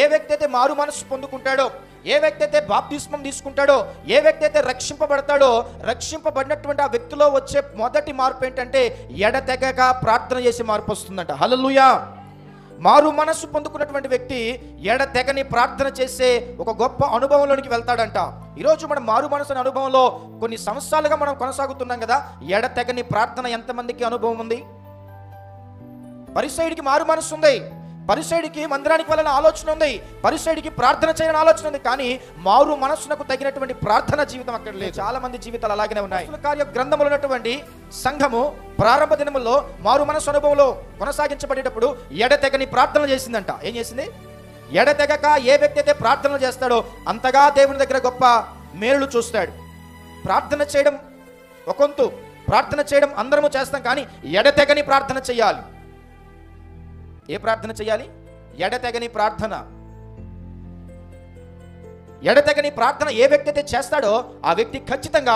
ఏ వ్యక్తి అయితే మారు మనసు పొందుకుంటాడో, ఏ వ్యక్తి అయితే బాప్తిస్మం తీసుకుంటాడో, ఏ వ్యక్తి అయితే రక్షింపబడతాడో, రక్షింపబడినటువంటి ఆ వ్యక్తిలో వచ్చే మొదటి మార్పు ఏంటంటే ఎడతెగక ప్రార్థన చేసే మార్పు వస్తుందంట. హల్లెలూయా. మారు మనస్సు పొందుకున్నటువంటి వ్యక్తి ఎడతెగని ప్రార్థన చేసే ఒక గొప్ప అనుభవంలోనికి వెళ్తాడంట. ఈరోజు మనం మారు మనసు అనే అనుభవంలో కొన్ని సంవత్సరాలుగా మనం కొనసాగుతున్నాం కదా. ఎడతెగని ప్రార్థన ఎంతమందికి అనుభవం ఉంది? పరిసయ్యుడికి మారు మనసు ఉంది, పరిసయ్యుడికి మందిరానికి వెళ్ళాలని ఆలోచన ఉంది, పరిసయ్యుడికి ప్రార్థన చేయాలని ఆలోచన ఉంది, కానీ మారు మనస్సునకు తగినటువంటి ప్రార్థన జీవితం అక్కడ లేదు. చాలా మంది జీవితాలు అలాగనే ఉన్నాయి. కార్య గ్రంథములో ఉన్నటువంటి సంఘము ప్రారంభ దినముల్లో మారు మనస్సు అనుభవంలో కొనసాగించబడేటప్పుడు ఎడతెగని ప్రార్థన చేసిందంట. ఏం చేసింది? ఎడతెగక ఏ వ్యక్తి అయితే ప్రార్థనలు చేస్తాడో అంతగా దేవుని దగ్గర గొప్ప మేలులు చూస్తాడు. ప్రార్థన చేయడం ఒకంతు, ప్రార్థన చేయడం అందరము చేస్తాం, కానీ ఎడతెగని ప్రార్థన చేయాలి. ఏ ప్రార్థన చేయాలి? ఎడతెగని ప్రార్థన. ఎడతెగని ప్రార్థన ఏ వ్యక్తి అయితే చేస్తాడో ఆ వ్యక్తి ఖచ్చితంగా